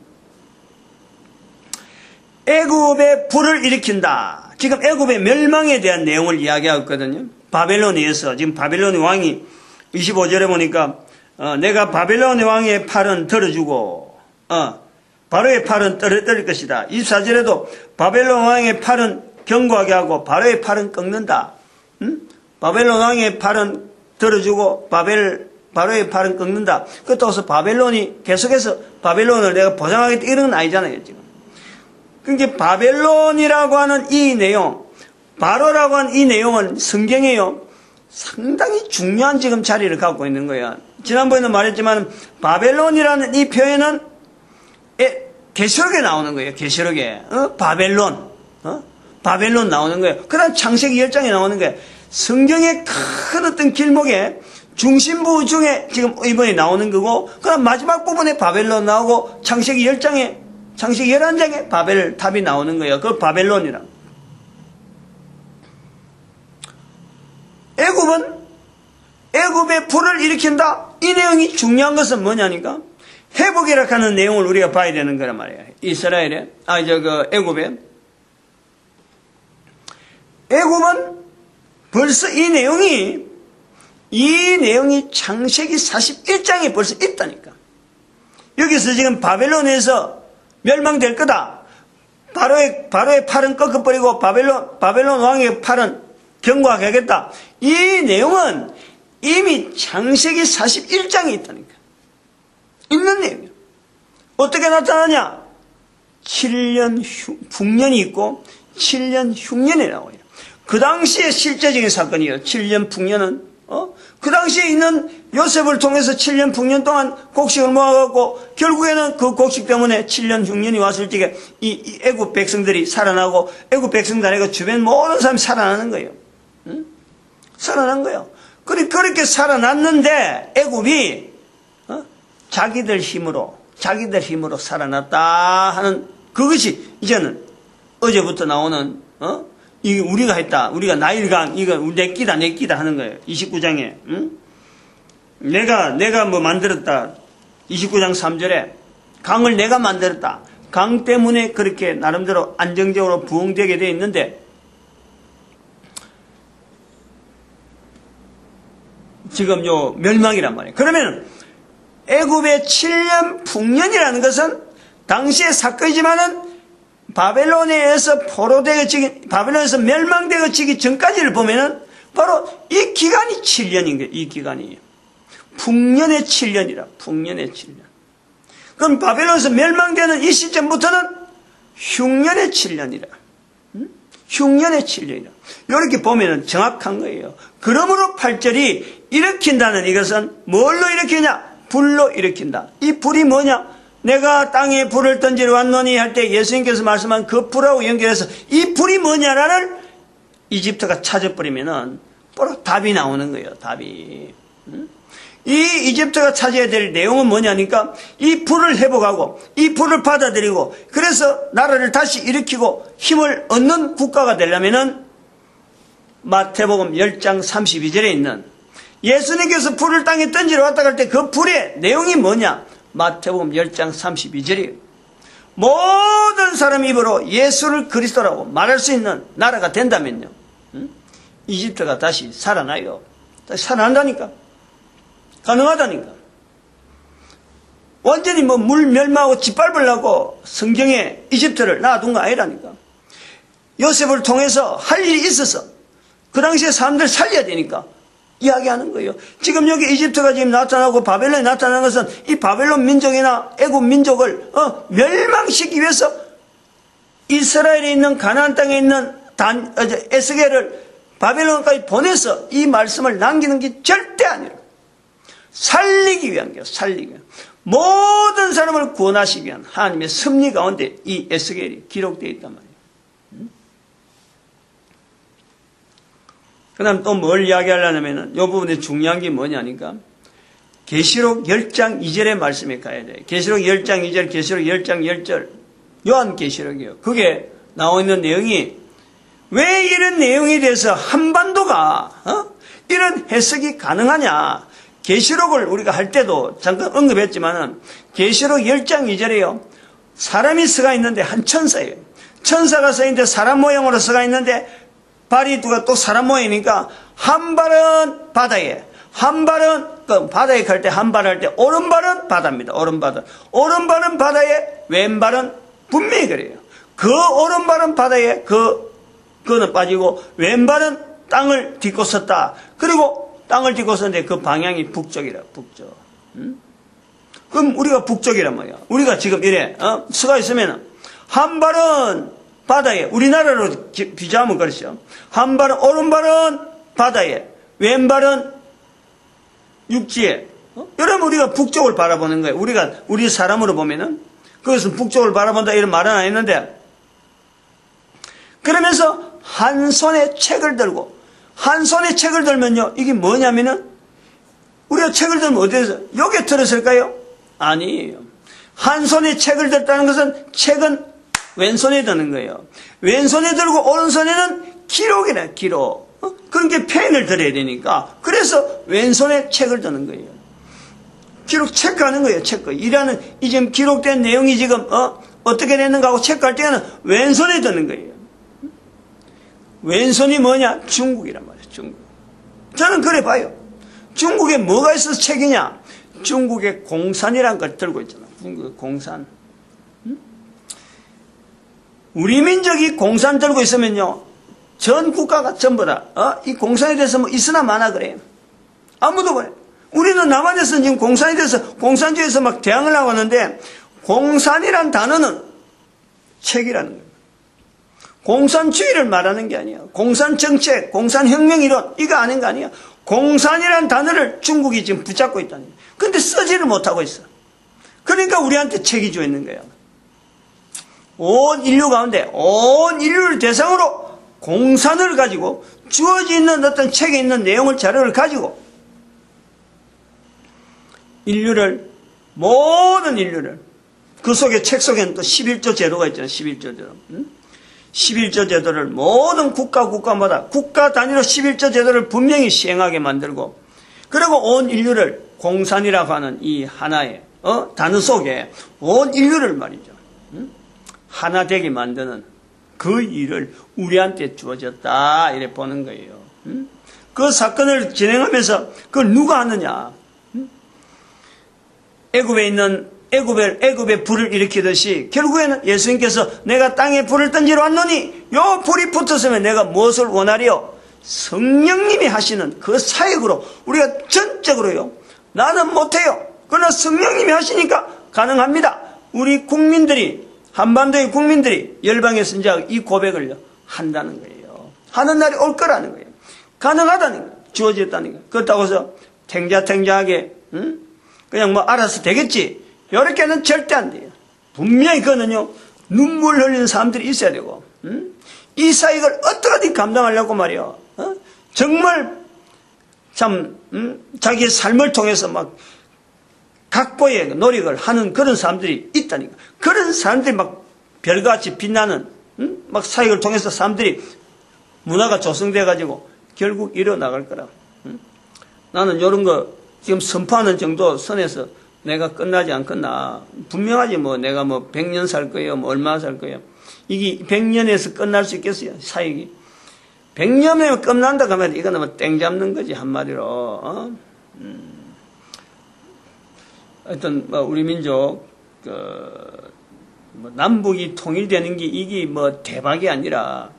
애굽의 불을 일으킨다. 지금 애굽의 멸망에 대한 내용을 이야기하고 있거든요. 바벨론에서 지금 바벨론의 왕이 25절에 보니까 내가 바벨론의 왕의 팔은 들어주고 바로의 팔은 떨어뜨릴 것이다. 24절에도 바벨론 왕의 팔은 견고하게 하고 바로의 팔은 꺾는다. 바벨론 왕의 팔은 들어주고 바로의 팔은 꺾는다. 그렇다고 바벨론이 계속해서 바벨론을 내가 보장하겠다 이런 건 아니잖아요. 지금. 그러니까 바벨론이라고 하는 이 내용, 바로라고 하는 이 내용은 성경에요, 상당히 중요한 지금 자리를 갖고 있는 거야. 지난번에도 말했지만 바벨론이라는 이 표현은 계시록에 나오는 거예요. 계시록에 바벨론 나오는 거예요. 그 다음 창세기 10장에 나오는 거예요. 성경의 큰 어떤 길목에 중심부 중에 지금 이번에 나오는 거고, 그 다음 마지막 부분에 바벨론 나오고 창세기 11장에 바벨탑이 나오는 거예요. 그 바벨론이라. 애굽의 불을 일으킨다. 이 내용이 중요한 것은 뭐냐니까, 회복이라고 하는 내용을 우리가 봐야 되는 거란 말이에요. 이스라엘에, 애굽은 벌써 이 내용이 창세기 41장에 벌써 있다니까. 여기서 지금 바벨론에서 멸망될 거다. 바로의 팔은 꺾어버리고 바벨론 왕의 팔은 견고하게 하겠다. 이 내용은 이미 창세기 41장에 있다니까. 있는 내용이야. 어떻게 나타나냐? 7년 풍년이 있고 7년 흉년이 나와요. 그 당시에 실제적인 사건이에요. 7년 풍년은 그 당시에 있는 요셉을 통해서 7년 풍년 동안 곡식을 모아갖고 결국에는 그 곡식 때문에 7년 흉년이 왔을 적에 이 애굽 백성들이 살아나고 애굽 백성들 아니고 주변 모든 사람이 살아나는 거예요. 살아난 거예요. 그렇게 살아났는데 애굽이 자기들 힘으로 살아났다 하는 그것이 이제는 어제부터 나오는 이게 우리가 했다. 우리가 나일강, 이거 내 끼다 하는 거예요. 29장에. 내가 뭐 만들었다. 29장 3절에 강을 내가 만들었다. 강 때문에 그렇게 나름대로 안정적으로 부흥되게 되어 있는데, 지금 요 멸망이란 말이에요. 그러면 애굽의 7년 풍년이라는 것은 당시의 사건이지만은 바벨론에서 바벨론에서 멸망되어지기 전까지를 보면은 바로 이 기간이 7년인 거예요. 이 기간이. 풍년의 7년이라. 풍년의 7년. 그럼 바벨론에서 멸망되는 이 시점부터는 흉년의 7년이라. 흉년의 7년이라. 이렇게 보면은 정확한 거예요. 그러므로 8절이 일으킨다는 이것은 뭘로 일으키냐? 불로 일으킨다. 이 불이 뭐냐? 내가 땅에 불을 던지러 왔노니 할 때 예수님께서 말씀한 그 불하고 연결해서 이 불이 뭐냐라는 이집트가 찾아버리면은 바로 답이 나오는 거예요. 답이. 이 이집트가 찾아야 될 내용은 뭐냐니까 이 불을 회복하고 이 불을 받아들이고 그래서 나라를 다시 일으키고 힘을 얻는 국가가 되려면은 마태복음 10장 32절에 있는 예수님께서 불을 땅에 던지러 왔다 갈 때 그 불의 내용이 뭐냐? 마태복음 10장 32절이에요. 모든 사람 입으로 예수를 그리스도라고 말할 수 있는 나라가 된다면요. 이집트가 다시 살아나요. 다시 살아난다니까. 가능하다니까. 완전히 물 멸망하고 짓밟으려고 성경에 이집트를 놔둔 거 아니라니까. 요셉을 통해서 할 일이 있어서 그 당시에 사람들 살려야 되니까 이야기하는 거예요. 지금 여기 이집트가 지금 나타나고 바벨론이 나타나는 것은 이 바벨론 민족이나 애굽 민족을 멸망시키기 위해서 이스라엘에 있는 가나안 땅에 있는 에스겔을 바벨론까지 보내서 이 말씀을 남기는 게 절대 아니에요. 살리기 위한 거예요. 살리기 위한. 모든 사람을 구원하시기 위한 하나님의 섭리 가운데 이 에스겔이 기록되어 있단 말이에요. 그 다음 또 뭘 이야기하려면은 이 부분에 중요한 게 뭐냐니까 계시록 10장 2절의 말씀에 가야 돼요. 계시록 10장 2절, 계시록 10장 10절 요한계시록이에요. 그게 나와 있는 내용이 왜 이런 내용에 대해서 한반도가 이런 해석이 가능하냐. 계시록을 우리가 할 때도 잠깐 언급했지만은 계시록 10장 2절에요. 사람이 서가 있는데 한 천사예요. 천사가 서 있는데 사람 모양으로 서가 있는데 발이 누가 또 사람 모양이니까 한 발은 바다에 한 발은 바다에 갈 때 한 발 할 때 오른발은 바다입니다. 오른발은 바다에 왼발은 분명히 그래요. 그 오른발은 바다에 그거는 빠지고 왼발은 땅을 딛고 섰다. 그리고 땅을 딛고 섰는데 그 방향이 북쪽이라. 북쪽. 그럼 우리가 북쪽이란 말이야. 우리가 지금 이래 서가 있으면 한 발은 바다에 우리나라로 비교하면 그렇죠. 한 발은 오른발은 바다에 왼발은 육지에. 여러분 우리가 북쪽을 바라보는 거예요. 우리 사람으로 보면은 그것은 북쪽을 바라본다 이런 말은 안 했는데 그러면서 한 손에 책을 들고 한 손에 책을 들면요 이게 뭐냐면은 우리가 책을 들면 어디에서 여기에 들었을까요? 아니에요. 한 손에 책을 들었다는 것은 책은 왼손에 드는 거예요. 왼손에 들고 오른손에는 기록이래. 기록. 그러니까 펜을 들어야 되니까 그래서 왼손에 책을 드는 거예요. 기록 체크하는 거예요. 체크. 이라는 이 지금 기록된 내용이 지금 어떻게 됐는가 하고 체크할 때는 왼손에 드는 거예요. 왼손이 뭐냐? 중국이란 말이에요. 중국. 저는 그래 봐요. 중국에 뭐가 있어서 책이냐? 중국에 공산이라는 걸 들고 있잖아. 중국의 공산. 우리 민족이 공산 들고 있으면요, 전 국가가 전부 다, 이 공산에 대해서 뭐 있으나 마나 그래요. 아무도 그래. 우리는 남한에서 지금 공산에 대해서, 공산주의에서 막 대항을 하고 있는데, 공산이란 단어는 책이라는 거예요. 공산주의를 말하는 게 아니야. 공산정책, 공산혁명이론, 이거 아닌 거 아니야. 공산이란 단어를 중국이 지금 붙잡고 있다는 거예요. 근데 쓰지를 못하고 있어. 그러니까 우리한테 책이 주어 있는 거예요. 온 인류 가운데 온 인류를 대상으로 공산을 가지고 주어져 있는 어떤 책에 있는 내용을 자료를 가지고 모든 인류를 그 속에 책 속에는 또 11조 제도가 있잖아요. 11조 제도. 11조 제도를 모든 국가마다 국가 단위로 11조 제도를 분명히 시행하게 만들고 그리고 온 인류를 공산이라고 하는 이 하나의 단어 속에 온 인류를 말이죠. 하나 되게 만드는 그 일을 우리한테 주어졌다 이래 보는 거예요. 그 사건을 진행하면서 그걸 누가 하느냐? 애굽에 있는 애굽에 불을 일으키듯이 결국에는 예수님께서 내가 땅에 불을 던지러 왔노니 요 불이 붙었으면 내가 무엇을 원하리요? 성령님이 하시는 그 사역으로 우리가 전적으로요. 나는 못해요. 그러나 성령님이 하시니까 가능합니다. 우리 국민들이, 한반도의 국민들이 열방의 선지자가 이 고백을 한다는 거예요. 하는 날이 올 거라는 거예요. 가능하다는 거예요. 주어졌다는 거예요. 그렇다고 해서 탱자하게 그냥 뭐 알아서 되겠지. 이렇게는 절대 안 돼요. 분명히 그거는요. 눈물 흘리는 사람들이 있어야 되고 이 사역을 어떻게든 감당하려고 말이요. 정말 참 자기의 삶을 통해서 막 각고의 노력을 하는 그런 사람들이 있다니까. 그런 사람들이 막 별같이 빛나는 막 사역을 통해서 사람들이 문화가 조성돼 가지고 결국 이뤄나갈 거라. 나는 이런 거 지금 선포하는 정도 선에서 내가 끝나지 않겠나. 분명하지 뭐 내가 뭐 100년 살 거예요. 뭐 얼마 살 거예요. 이게 100년에서 끝날 수 있겠어요. 사역이. 100년에 끝난다 하면 이거는 뭐 땡 잡는 거지 한마디로. 하여튼 뭐 우리 민족 뭐 남북이 통일되는 게 이게 뭐 대박이 아니라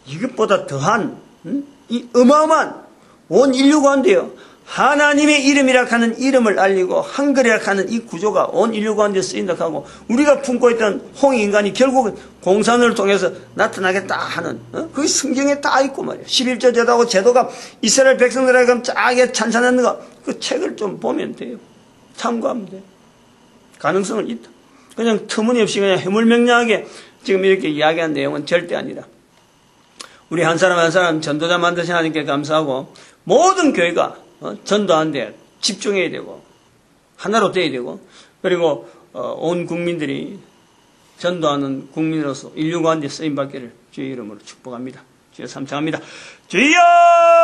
이것보다 더한 이 어마어마한 온 인류가 한데요. 하나님의 이름이라 하는 이름을 알리고 한글이라 하는 이 구조가 온 인류 가운데 쓰인다 하고 우리가 품고 있던 홍익인간이 결국은 공산을 통해서 나타나겠다 하는 그게 성경에 다 있고 말이에요. 11조 제도하고 제도가 이스라엘 백성들에게 짜게 찬찬하는 거 그 책을 좀 보면 돼요. 참고하면 돼요. 가능성은 있다. 그냥 터무니없이 그냥 해물명령하게 지금 이렇게 이야기한 내용은 절대 아니라 우리 한 사람 한 사람 전도자 만드신 하나님께 감사하고 모든 교회가 전도하는데 집중해야 되고 하나로 돼야 되고 그리고 온 국민들이 전도하는 국민으로서 인류 가운데 쓰임받기를 주의 이름으로 축복합니다. 주여 삼창합니다. 주여